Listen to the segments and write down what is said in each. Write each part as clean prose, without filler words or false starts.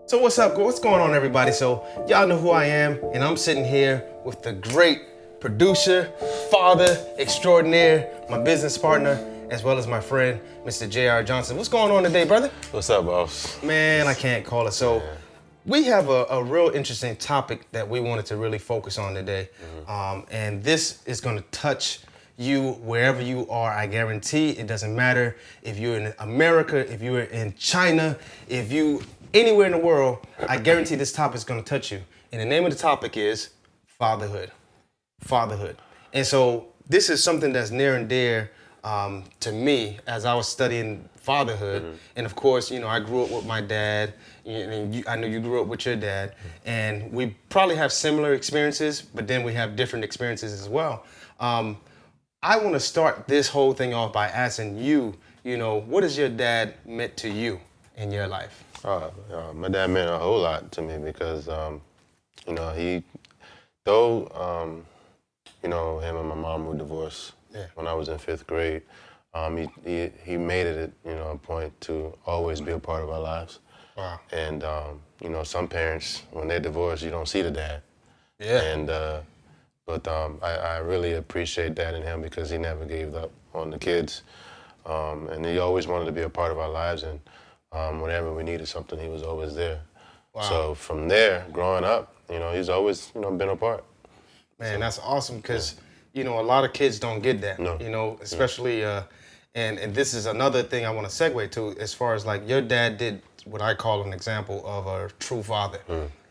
So what's up? What's going on, everybody? So y'all know who I am, and I'm sitting here with the great producer, father extraordinaire, my business partner, as well as my friend, Mr. J.R. Johnson. What's going on today, brother? What's up, boss? Man, I can't call it. So we have a real interesting topic that we wanted to really focus on today, and this is going to touch you wherever you are. I guarantee it doesn't matter if you're in America, if you're in China, if you anywhere in the world. I guarantee this topic is going to touch you. And the name of the topic is fatherhood. Fatherhood. And so this is something that's near and dear to me as I was studying fatherhood. And of course, you know, I grew up with my dad, and I know you grew up with your dad, and we probably have similar experiences, but then we have different experiences as well. I want to start this whole thing off by asking you, you know, what has your dad meant to you in your life? My dad meant a whole lot to me because, you know, though, you know, him and my mom were divorced when I was in 5th grade. He made it, you know, a point to always be a part of our lives. Wow. And, you know, some parents, when they're divorced, you don't see the dad. Yeah. And, but I really appreciate that in him because he never gave up on the kids. And he always wanted to be a part of our lives. And whenever we needed something, he was always there. Wow. So from there, growing up, you know, he's always, you know, been a part. Man, that's awesome because, you know, a lot of kids don't get that, No. you know, especially, and this is another thing I want to segue to as far as like your dad did what I call an example of a true father.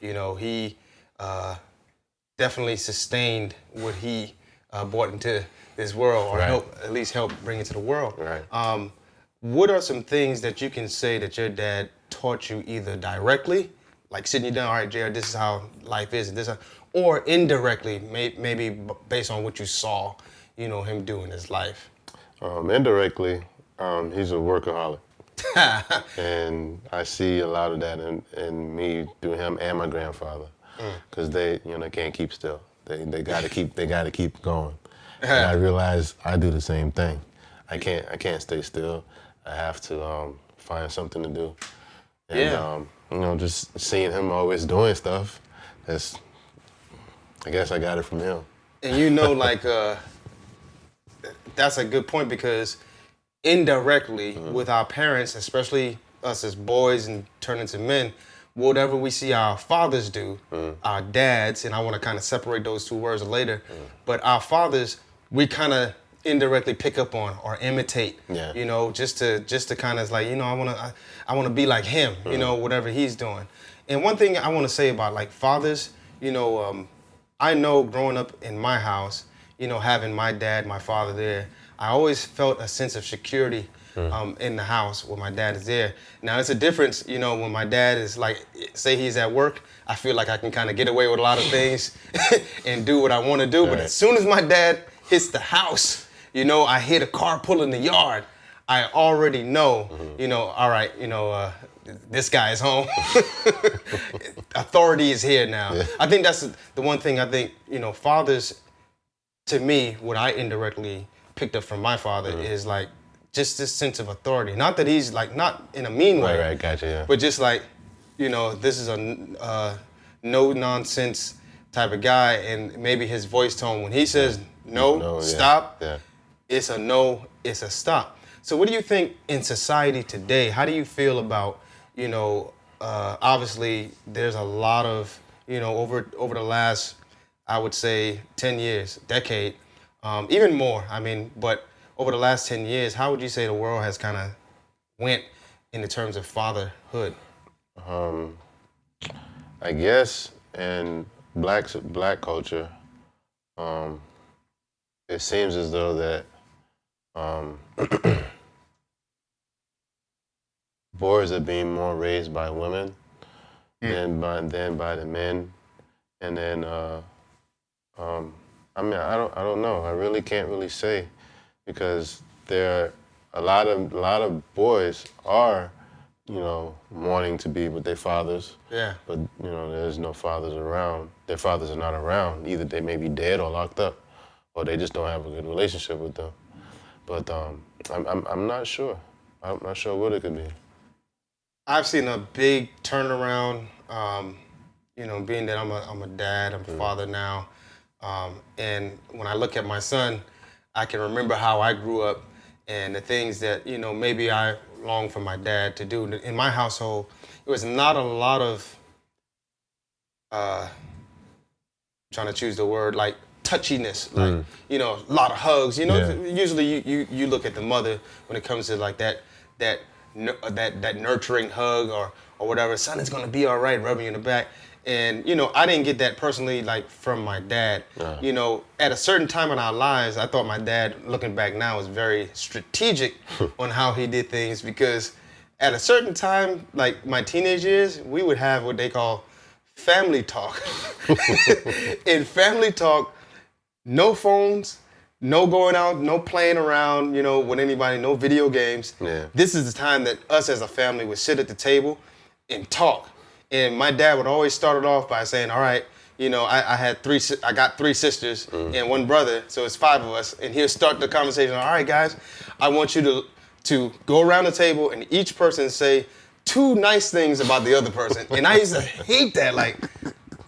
You know, he definitely sustained what he brought into this world or Right. at least help bring it to the world. Right. What are some things that you can say that your dad taught you either directly, like sitting you down, all right, Jared, this is how life is, or indirectly, maybe based on what you saw, you know, him do in his life? Indirectly, he's a workaholic. And I see a lot of that in me through him and my grandfather, because they, you know, they can't keep still. They gotta keep going. And I realize I do the same thing. I can't stay still. I have to find something to do. And you know, just seeing him always doing stuff, I guess I got it from him. And you know, like, that's a good point because indirectly with our parents, especially us as boys and turning to men, whatever we see our fathers do, our dads, and I want to kind of separate those two words later, but our fathers, we kind of indirectly pick up on or imitate, you know, just to kind of like, you know, I want to be like him, you know, whatever he's doing. And one thing I want to say about like fathers, you know, I know growing up in my house, you know, having my dad, my father there, I always felt a sense of security in the house when my dad is there. Now, it's a difference, you know, when my dad is like, say he's at work, I feel like I can kind of get away with a lot of things and do what I want to do. But as soon as my dad hits the house, you know, I hear the car pull in the yard, I already know, you know, all right, you know, this guy is home. Authority is here now. Yeah. I think that's the one thing I think, you know, fathers, to me, what I indirectly picked up from my father is like just this sense of authority. Not that he's like, not in a mean way. Right, gotcha, yeah. But just like, you know, this is a no nonsense type of guy, and maybe his voice tone when he says no, stop, Yeah. it's a no, it's a stop. So what do you think in society today? How do you feel about, you know, obviously there's a lot of, you know, over the last, I would say 10 years, decade, even more, I mean, but over the last 10 years, how would you say the world has kind of went in the terms of fatherhood? I guess in black culture, it seems as though that boys are being more raised by women than by the men, and then I mean I don't know. I really can't really say because there are a lot of boys are, you know, wanting to be with their fathers. Yeah. But, you know, there's no fathers around. Their fathers are not around. Either they may be dead or locked up, or they just don't have a good relationship with them. But I'm not sure. I'm not sure what it could be. I've seen a big turnaround. Being that I'm a dad, I'm a father now, and when I look at my son, I can remember how I grew up and the things that maybe I long for my dad to do. In my household, it was not a lot of uh, trying to choose the word like touchiness, like a lot of hugs. Yeah. Usually you look at the mother when it comes to like that that nurturing hug or whatever. Son, it's gonna be all right, rubbing you in the back. And I didn't get that personally like from my dad. At a certain time in our lives, I thought my dad, looking back now, was very strategic on how he did things because at a certain time, like my teenage years, we would have what they call family talk. In family talk, no phones, no going out, no playing around, with anybody, no video games. Yeah. This is the time that us as a family would sit at the table and talk. And my dad would always start it off by saying, all right, I got three sisters and one brother, so it's five of us. And he'll start the conversation, all right, guys, I want you to go around the table and each person say two nice things about the other person. And I used to hate that. Like,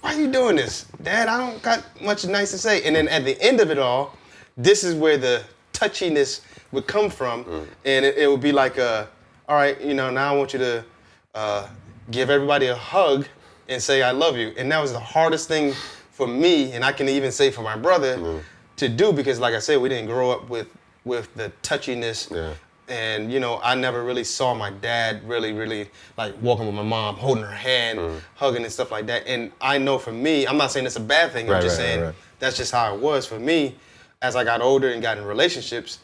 why are you doing this? Dad, I don't got much nice to say. And then at the end of it all, this is where the touchiness would come from. And it would be like, all right, now I want you to give everybody a hug and say, I love you. And that was the hardest thing for me, and I can even say for my brother, to do because, like I said, we didn't grow up with the touchiness. Yeah. And, I never really saw my dad really, like, walking with my mom, holding her hand, hugging and stuff like that. And I know for me, I'm not saying it's a bad thing. I'm just saying that's just how it was for me. As I got older and got in relationships,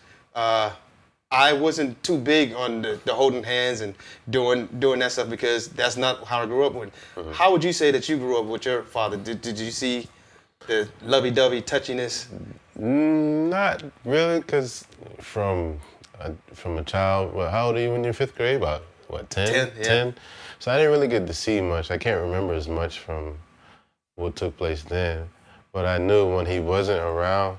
I wasn't too big on the holding hands and doing that stuff because that's not how I grew up with. How would you say that you grew up with your father? Did you see the lovey-dovey touchiness? Not really, because from a child, how old are you when you're fifth grade? About, 10? 10, yeah. 10? So I didn't really get to see much. I can't remember as much from what took place then. But I knew when he wasn't around,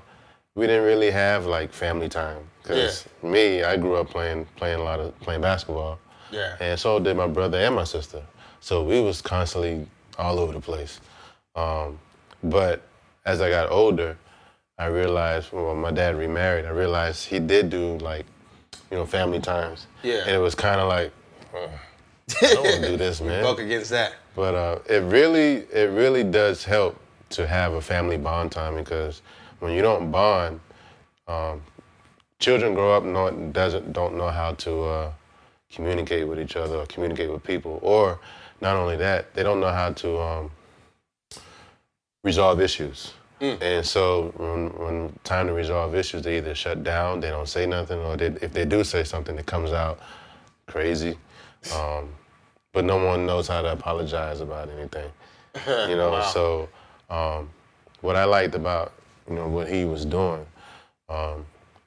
we didn't really have like family time. Because me, I grew up playing basketball. Yeah. And so did my brother and my sister. So we was constantly all over the place. But as I got older, I realized, when my dad remarried, I realized he did do like, family times. Yeah. And it was kind of like, I don't want to do this, man. Buck against that. But it really does help to have a family bond time because when you don't bond, children grow up don't know how to communicate with each other or communicate with people. Or not only that, they don't know how to resolve issues. And so when time to resolve issues, they either shut down, they don't say nothing, or if they do say something, it comes out crazy. But no one knows how to apologize about anything. Wow. So what I liked about what he was doing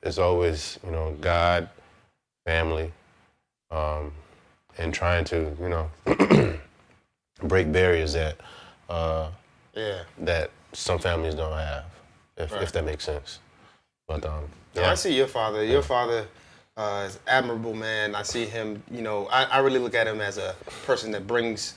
is always God, family, and trying to break barriers that that some families don't have, if that makes sense. But I see your father. Your father is admirable, man. I see him, I really look at him as a person that brings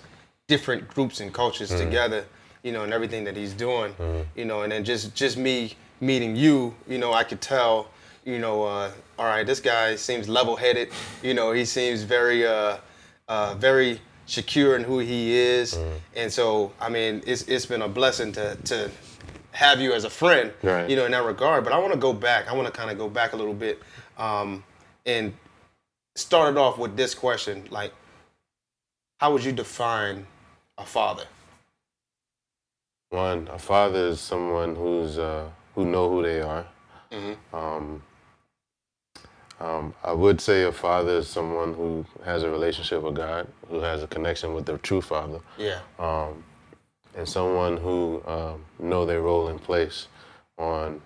different groups and cultures together, and everything that he's doing, and then just me meeting you, I could tell, all right, this guy seems level-headed, he seems very, very secure in who he is. And so, I mean, it's been a blessing to have you as a friend, Right. in that regard. But I want to go back. I want to kind of go back a little bit and start it off with this question. Like, how would you define a father? One, a father is someone who know who they are. I would say a father is someone who has a relationship with God, who has a connection with their true father. Yeah. And someone who know their role and place on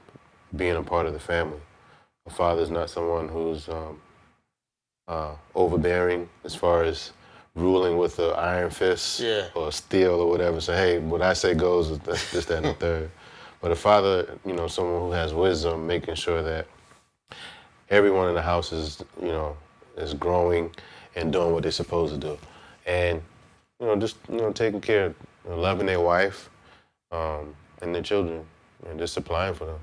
being a part of the family. A father is not someone who's overbearing as far as ruling with an iron fist or steel or whatever. So, hey, what I say goes, this, that, and the third. But a father, someone who has wisdom, making sure that everyone in the house is growing and doing what they're supposed to do. and just taking care of, loving their wife, and their children, and just supplying for them.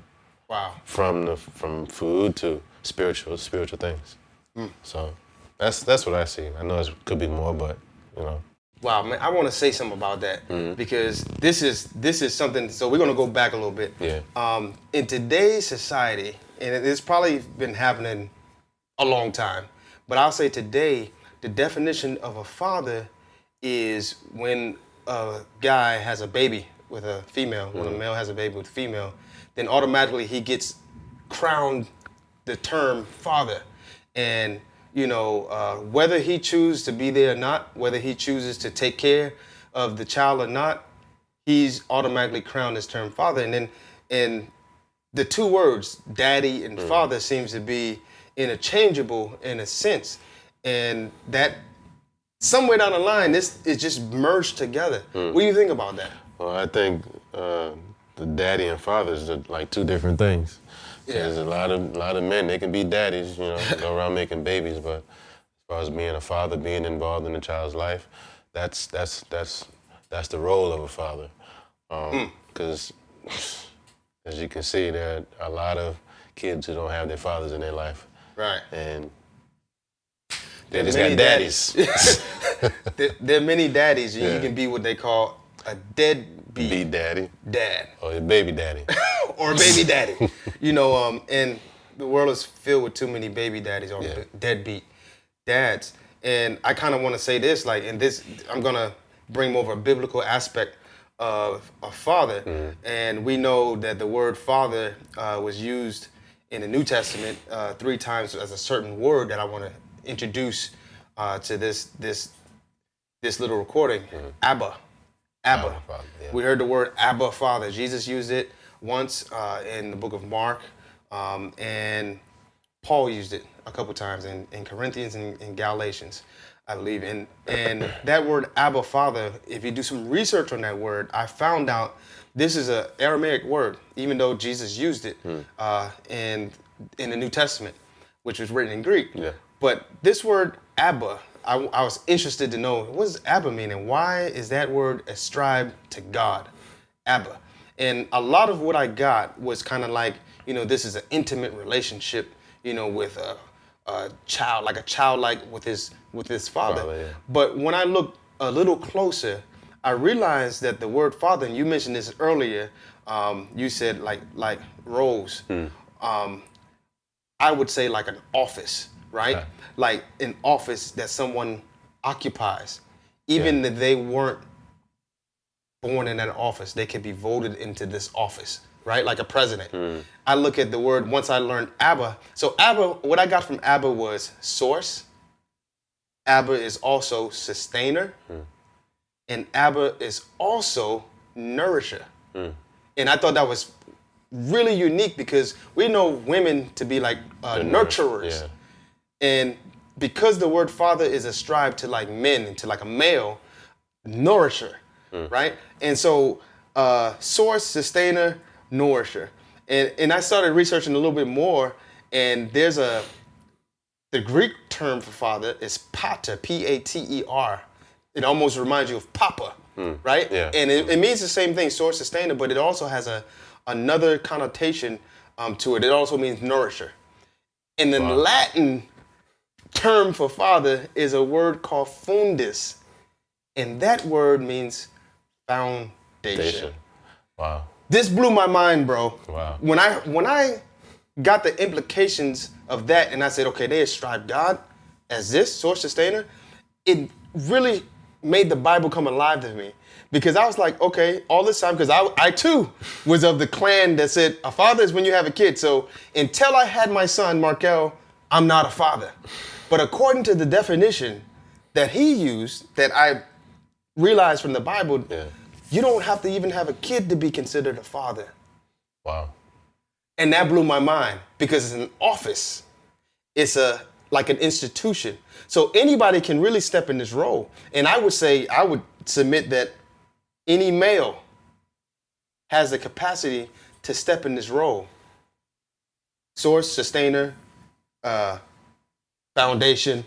Wow. From food to spiritual things. So that's what I see. I know it could be more, but Wow, man, I want to say something about that because this is something. So we're gonna go back a little bit. Yeah. In today's society, and it's probably been happening a long time, but I'll say today, the definition of a father is when a guy has a baby with a female, when a male has a baby with a female, then automatically he gets crowned the term father. And whether he chooses to be there or not, whether he chooses to take care of the child or not, he's automatically crowned this term father. And the two words, daddy and father, seems to be interchangeable in a sense. And that somewhere down the line, this is just merged together. What do you think about that? Well, I think the daddy and father is like two different things. There's a lot of men, they can be daddies, go around making babies, but as far as being a father, being involved in a child's life, that's the role of a father. Because as you can see, there are a lot of kids who don't have their fathers in their life. Right. And they just got daddies. There are many daddies, and you can be what they call a deadbeat daddy. Dad. Or a baby daddy. Or a baby daddy. And the world is filled with too many baby daddies or deadbeat dads. And I kind of want to say this, I'm going to bring over a biblical aspect of a father. And we know that the word father was used in the New Testament 3 times as a certain word that I want to introduce to this little recording. Abba. Father, yeah. We heard the word Abba, Father. Jesus used it once in the book of Mark, and Paul used it a couple times in Corinthians and in Galatians, I believe. And that word Abba, Father, if you do some research on that word, I found out this is an Aramaic word, even though Jesus used it in the New Testament, which was written in Greek. Yeah. But this word Abba, I was interested to know, what does Abba mean, and why is that word ascribed to God, Abba? And a lot of what I got was kind of like, this is an intimate relationship, with a child, like a child, like with his father. Yeah. But when I looked a little closer, I realized that the word father, and you mentioned this earlier, you said like roles. I would say like an office, right? Okay. Like an office that someone occupies. Even if they weren't born in that office, they could be voted into this office, right? Like a president. I look at the word, once I learned Abba. So Abba, what I got from Abba was source. Abba is also sustainer. And Abba is also nourisher. And I thought that was really unique because we know women to be like nurturers. Yeah. And because the word father is ascribed to like men and to like a male, nourisher, right? And so source, sustainer, nourisher. And I started researching a little bit more, and there's the Greek term for father is pater, P-A-T-E-R. It almost reminds you of papa, right? Yeah. And it means the same thing, source, sustainer, but it also has another connotation to it. It also means nourisher. And the Latin term for father is a word called fundus. And that word means foundation. Wow. This blew my mind, bro. Wow. When I got the implications of that and I said, okay, they ascribe God as this, source, sustainer, it really made the Bible come alive to me. Because I was like, okay, all this time, because I too was of the clan that said a father is when you have a kid. So until I had my son, Markel, I'm not a father. But according to the definition that he used, that I realized from the Bible, you don't have to even have a kid to be considered a father. Wow. And that blew my mind because it's an office. It's like an institution. So anybody can really step in this role. And I would submit that any male has the capacity to step in this role. Source, sustainer, foundation,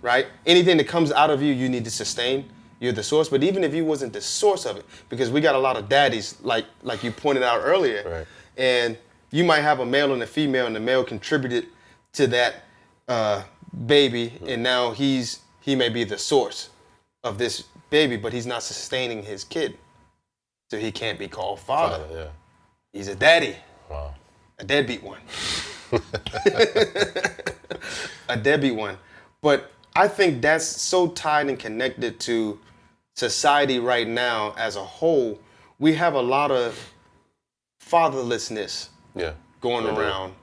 right? Anything that comes out of you, you need to sustain. You're the source. But even if you wasn't the source of it, because we got a lot of daddies, like you pointed out earlier, Right. and you might have a male and a female, and the male contributed to that baby, and now he may be the source of this baby, but he's not sustaining his kid, so he can't be called father. Yeah. He's a daddy. Wow. A deadbeat one. A deadbeat one. But I think that's so tied and connected to society right now as a whole. We have a lot of fatherlessness going around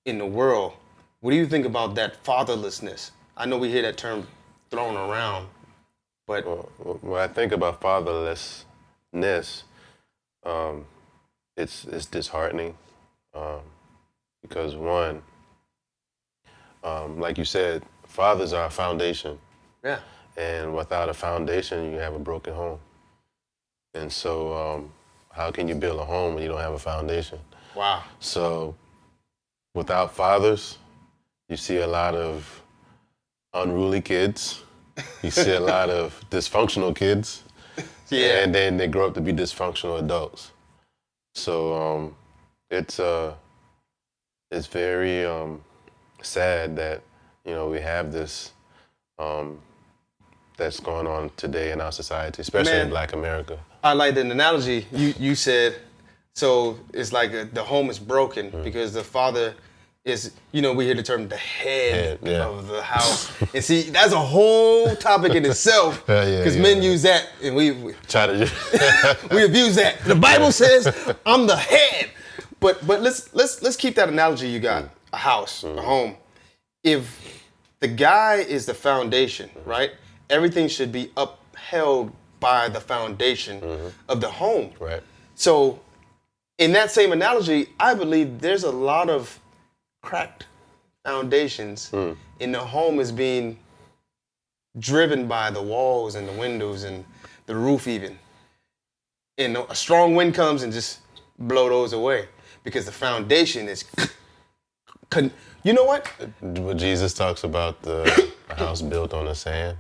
in the world. What do you think about that fatherlessness? I know we hear that term thrown around, but when I think about fatherlessness, it's disheartening because one, like you said, fathers are a foundation. Yeah. And without a foundation, you have a broken home. And so, how can you build a home when you don't have a foundation? Wow. So, without fathers, you see a lot of unruly kids. You see a lot of dysfunctional kids. Yeah. And then they grow up to be dysfunctional adults. So, it's very sad that, we have this that's going on today in our society, especially in Black America. I like the analogy you said. So it's like the home is broken because the father is, we hear the term the head of the house. And see, that's a whole topic in itself because men use that and we try to we abuse that. The Bible says I'm the head. But let's keep that analogy you got. A house, a home. If the guy is the foundation, right? Everything should be upheld by the foundation of the home. Right. So in that same analogy, I believe there's a lot of cracked foundations and the home is being driven by the walls and the windows and the roof even. And a strong wind comes and just blow those away because the foundation is... You know what? When Jesus talks about a house built on the sand,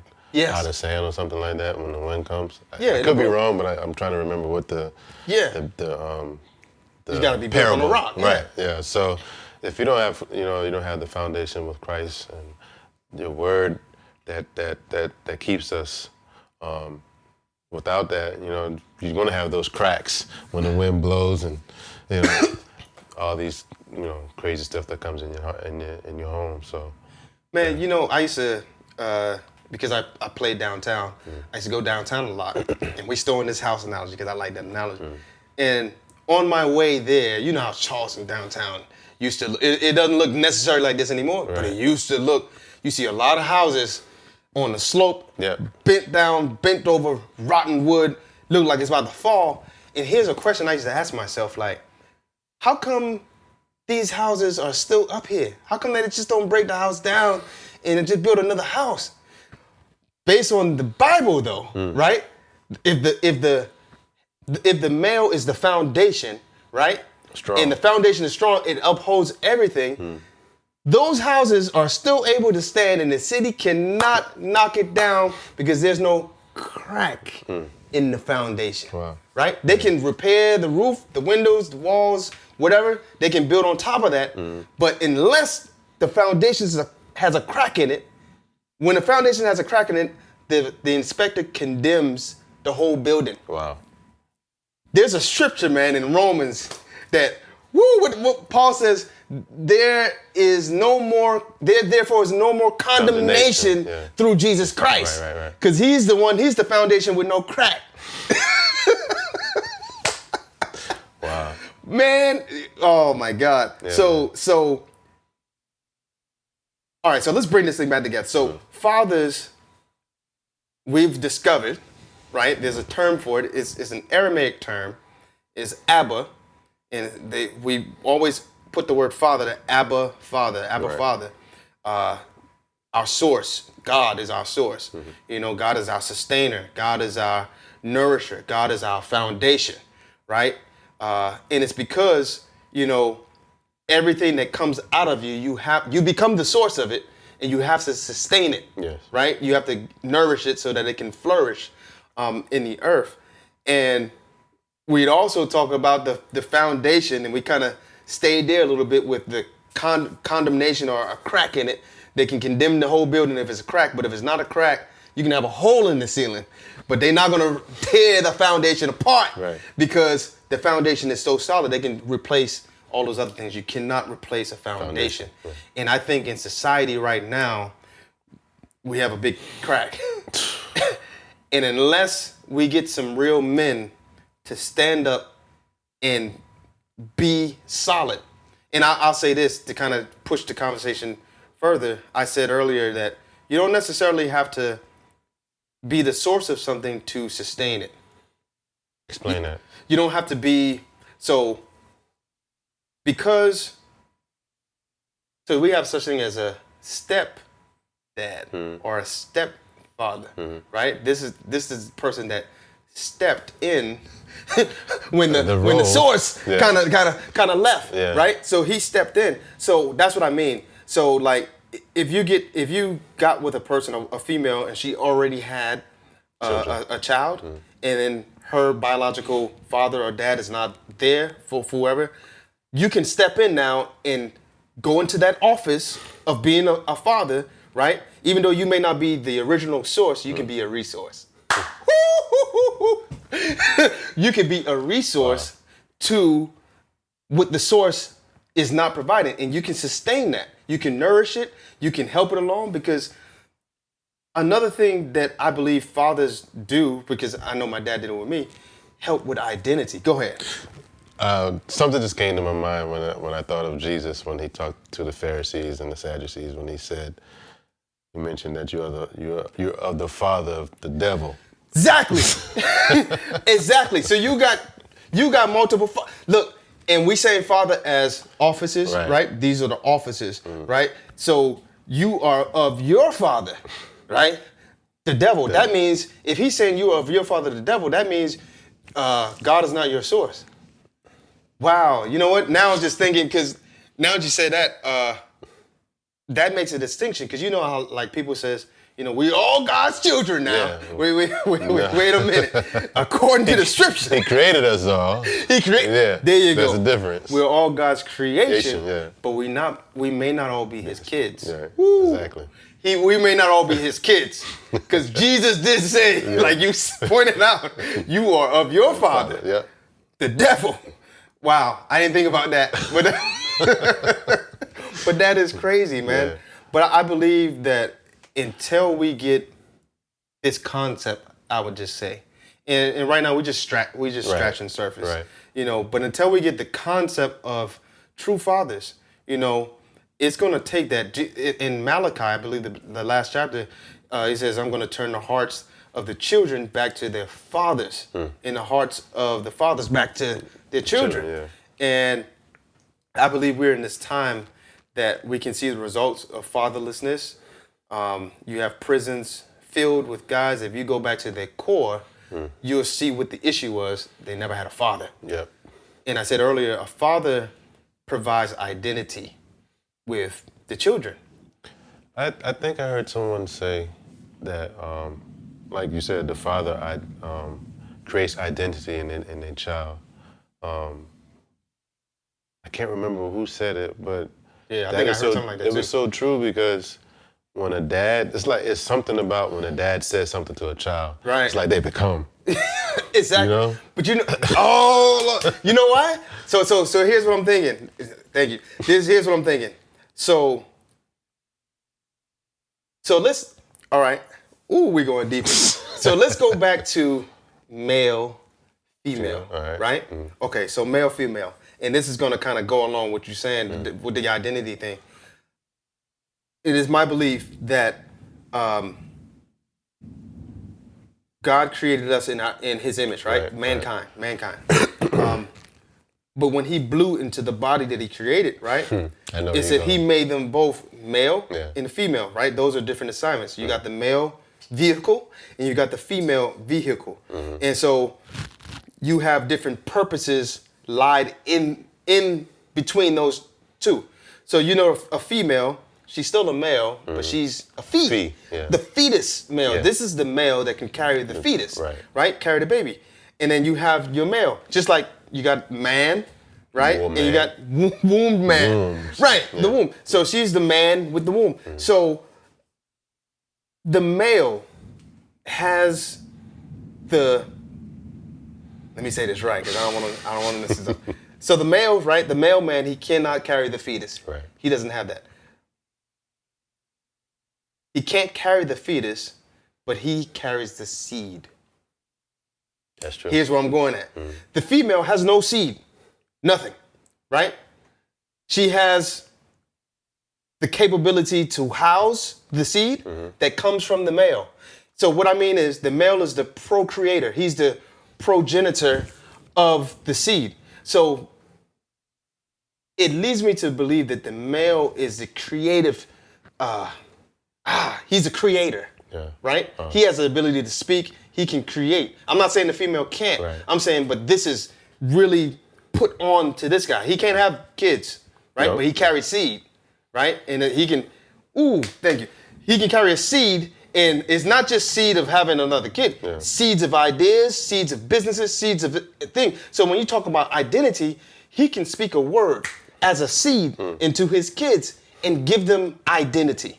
out of sand or something like that, when the wind comes. Yeah, I could be wrong, but I'm trying to remember what the you gotta be built on the rock, right? Yeah. So if you don't have, you don't have the foundation with Christ and your word that keeps us. Without that, you're gonna have those cracks when the wind blows and all these crazy stuff that comes in your home. So, man, I used to because I played downtown. I used to go downtown a lot, and we still in this house analogy because I like that analogy. And on my way there, you know how Charleston downtown used to look. It doesn't look necessarily like this anymore, but it used to look. You see a lot of houses on the slope, bent down, bent over, rotten wood, look like it's about to fall. And here's a question I used to ask myself, like, how come these houses are still up here? How come they just don't break the house down and just build another house? Based on the Bible, though, right? If the male is the foundation, right? Strong. And the foundation is strong, it upholds everything. Those houses are still able to stand, and the city cannot knock it down because there's no crack in the foundation. Wow. Right? They can repair the roof, the windows, the walls, whatever. They can build on top of that. But unless the foundation has a crack in it, when the foundation has a crack in it, the inspector condemns the whole building. Wow. There's a scripture, man, in Romans that, what Paul says, therefore is no more condemnation through Jesus Christ. Right. Because he's the foundation with no crack. Wow. Man, oh my God. Yeah, So, all right, so let's bring this thing back together. So fathers, we've discovered, right? There's a term for it. It's an Aramaic term. It's Abba. And we always put the word father to Abba, Father, Father. Our source. God is our source. God is our sustainer. God is our nourisher. God is our foundation, right? And it's because, everything that comes out of you, you become the source of it, and you have to sustain it. Yes. Right? You have to nourish it so that it can flourish in the earth. And we'd also talk about the foundation, and we kind of stayed there a little bit with the condemnation or a crack in it. They can condemn the whole building if it's a crack, but if it's not a crack, you can have a hole in the ceiling. But they're not going to tear the foundation apart, right, because the foundation is so solid. They can replace all those other things. You cannot replace a foundation. Right. And I think in society right now, we have a big crack. And unless we get some real men to stand up and be solid. And I'll say this to kind of push the conversation further. I said earlier that you don't necessarily have to be the source of something to sustain it. Explain that. You don't have to be, so we have such thing as a step dad or a stepfather, right? This is the person that stepped in when the source kind of left, right? So he stepped in. So that's what I mean. So like if you got with a person, a female, and she already had a child, and then her biological father or dad is not there for whoever, you can step in now and go into that office of being a father, right? Even though you may not be the original source, you can be a resource. You can be a resource to what the source is not providing, and you can sustain that. You can nourish it. You can help it along, because another thing that I believe fathers do, because I know my dad did it with me, help with identity. Go ahead. Something just came to my mind when I thought of Jesus, when he talked to the Pharisees and the Sadducees, when he mentioned that you're of the father of the devil. Exactly. Exactly. So you got multiple look, and we say father as offices, right? These are the offices, right? So you are of your father, right? The devil. That means if he's saying you are of your father, the devil, that means God is not your source. Wow. You know what? Now I was just thinking, because now that you say that, that makes a distinction, because you know how like people says, you know, we all God's children now. Yeah. Wait a minute. According to the scripture, He created us all. He created. Yeah, there you go. There's a difference. We're all God's creation, but we may not all be His kids. Yeah, exactly. We may not all be His kids, because Jesus did say, like you pointed out, you are of your father, the devil. Wow, I didn't think about that, but that is crazy, man. Yeah. But I believe that until we get this concept, I would just say, and right now we just scratching surface, right. You know. But until we get the concept of true fathers, you know, it's going to take that. In Malachi, I believe the last chapter, he says, "I'm going to turn the hearts of the children back to their fathers, and the hearts of the fathers back to their children." And I believe we're in this time that we can see the results of fatherlessness. You have prisons filled with guys. If you go back to their core, you'll see what the issue was. They never had a father. Yep. And I said earlier, a father provides identity with the children. I think I heard someone say that, like you said, the father creates identity in a child. I can't remember who said it, but yeah, I think I heard something like that too. It was so true, because when a dad, it's something about when a dad says something to a child. Right. It's like they become. Exactly. You know? But you know, you know why? So here's what I'm thinking. Thank you. Here's what I'm thinking. So let's, all right. Ooh, we're going deeper. So let's go back to male, female, right? Mm-hmm. Okay, so male, female. And this is going to kind of go along with what you're saying with the identity thing. It is my belief that God created us in His image, right? Mankind. But when He blew into the body that He created, right? It said He made them both male and female, right? Those are different assignments. You got the male vehicle and you got the female vehicle. Mm-hmm. And so you have different purposes lied in between those two. So you know, a female, She's still a male, but she's a Fee, yeah. The fetus male. Yeah. This is the male that can carry the fetus, right. Carry the baby. And then you have your male, just like you got man, right? Womb and you man. got womb man, Wombs. right? Yeah. The womb. So she's the man with the womb. So the male has the. Let me say this right, because I don't want to mess this up. So the male, right? The male man, he cannot carry the fetus. Right. He doesn't have that. He can't carry the fetus, but he carries the seed. That's true. Here's where I'm going at. The female has no seed, nothing, right? She has the capability to house the seed that comes from the male. So what I mean is the male is the procreator. He's the progenitor of the seed. So it leads me to believe that the male is the creative, he's a creator, right? He has the ability to speak. He can create. I'm not saying the female can't. Right. I'm saying, but this is really put on to this guy. He can't have kids, right? No. But he carries seed, right? And he can, thank you. He can carry a seed, and it's not just seed of having another kid. Yeah. Seeds of ideas, seeds of businesses, seeds of things. So when you talk about identity, he can speak a word as a seed into his kids and give them identity.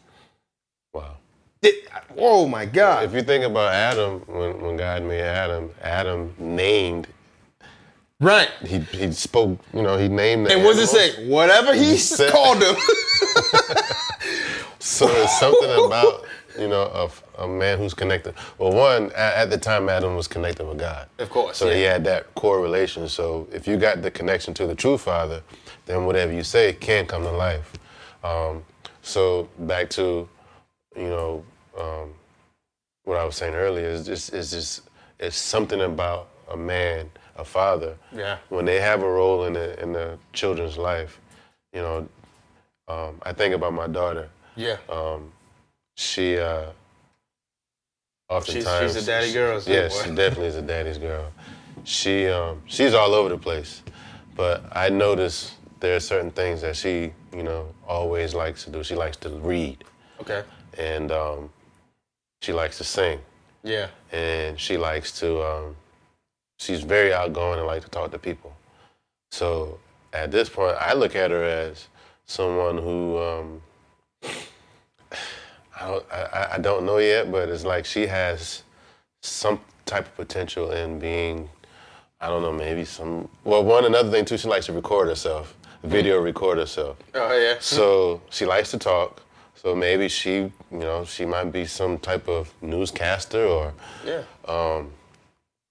Wow. Oh my God. If you think about Adam, when God made Adam named. Right. He spoke, he named the And what does it animals. say? Whatever he called them. So it's something about, a man who's connected. Well, one, at the time, Adam was connected with God. Of course. So he had that core relation. So if you got the connection to the true Father, then whatever you say can come to life. So back to, what I was saying earlier is it's something about a man, a father. Yeah. When they have a role in the children's life, I think about my daughter. Yeah. She oftentimes she's a daddy girl. Yes, she definitely is a daddy's girl. She's all over the place, but I notice there are certain things that she always likes to do. She likes to read. Okay. And she likes to sing. Yeah. And she likes to. She's very outgoing and likes to talk to people. So at this point, I look at her as someone who. I don't know yet, but it's like she has some type of potential in being, I don't know, maybe some. Well, another thing too, she likes to record herself, video record herself. Oh yeah. So she likes to talk. So maybe she might be some type of newscaster or, I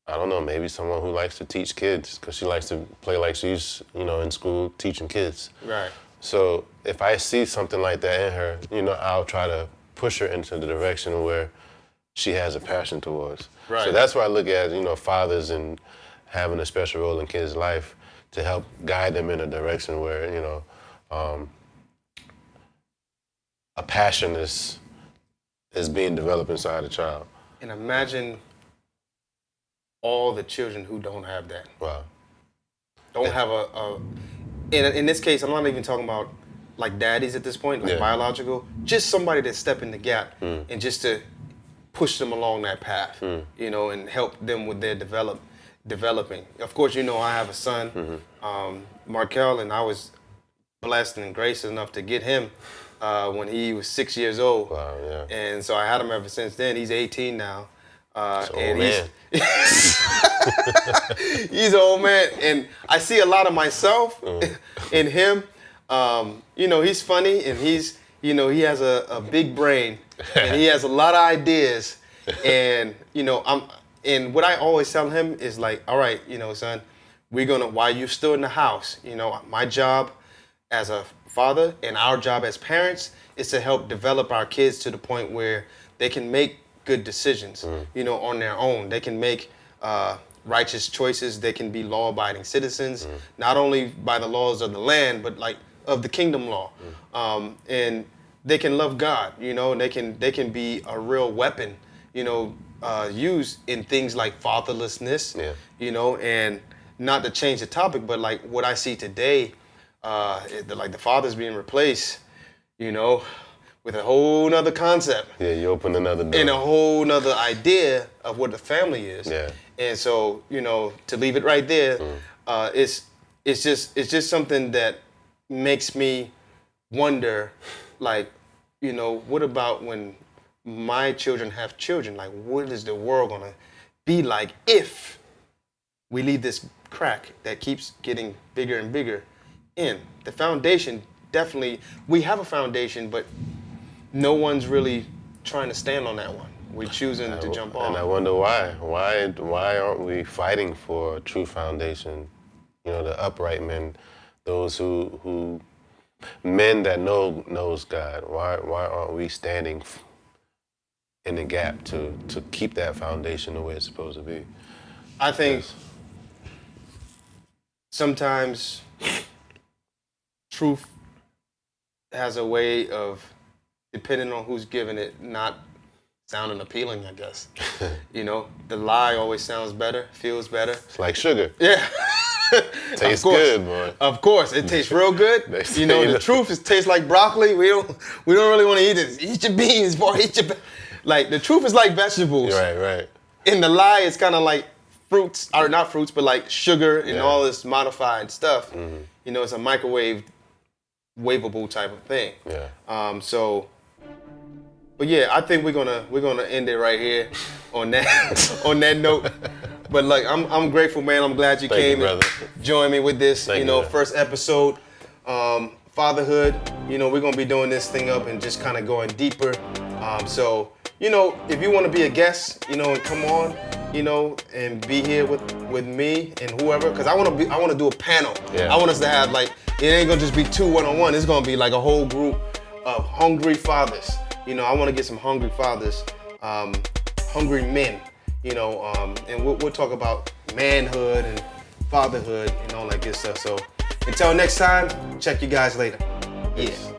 don't know, maybe someone who likes to teach kids because she likes to play like she's, in school teaching kids. Right. So if I see something like that in her, I'll try to push her into the direction where she has a passion towards. Right. So that's why I look at, fathers and having a special role in kids' life to help guide them in a direction where, a passion is being developed inside a child. And imagine all the children who don't have that. Wow. Don't have in this case, I'm not even talking about like daddies at this point, like biological, just somebody to step in the gap and just to push them along that path, and help them with their developing. Of course, I have a son, Markel, and I was blessed and gracious enough to get him when he was 6 years old. Wow, yeah. And so I had him ever since then. He's 18 now. And man. He's an old man, and I see a lot of myself in him. He's funny, and he has a big brain, and he has a lot of ideas. And and what I always tell him is like, all right, son, while you're still in the house, my job as a father and our job as parents is to help develop our kids to the point where they can make good decisions, on their own. They can make righteous choices. They can be law-abiding citizens, not only by the laws of the land, but like of the kingdom law. And they can love God, and they can be a real weapon, used in things like fatherlessness, and not to change the topic, but like what I see today, like the fathers being replaced, with a whole nother concept. Yeah, you open another door. And a whole nother idea of what the family is. Yeah. And so, to leave it right there, it's just something that makes me wonder, like, what about when my children have children? Like, what is the world gonna be like if we leave this crack that keeps getting bigger and bigger in? The foundation, definitely, we have a foundation, but no one's really trying to stand on that one. We're choosing to jump on. And I wonder why. Why aren't we fighting for a true foundation? The upright men, those who men that knows God. Why aren't we standing in the gap to keep that foundation the way it's supposed to be? I think sometimes truth has a way of, depending on who's giving it, not sounding appealing, I guess. The lie always sounds better, feels better. It's like sugar. Yeah. Tastes good, boy. Of course, it tastes real good. The truth is tastes like broccoli. We don't really want to eat it. Eat your beans, boy. Like, the truth is like vegetables. Right. And the lie is kind of like fruits, or not fruits, but like sugar and all this modified stuff. Mm-hmm. It's a waveable type of thing. Yeah. But yeah, I think we're gonna end it right here on that note. But like, I'm grateful, man. I'm glad you came and joined me with this. First episode, Fatherhood. We're gonna be doing this thing up and just kind of going deeper. If you want to be a guest, and come on, and be here with me and whoever, because I want to do a panel. Yeah. I want us to have, like, it ain't gonna just be 2 one-on-one. It's gonna be like a whole group of hungry fathers. I want to get some hungry fathers, hungry men. And we'll talk about manhood and fatherhood and all that good stuff. So until next time, check you guys later. Yeah.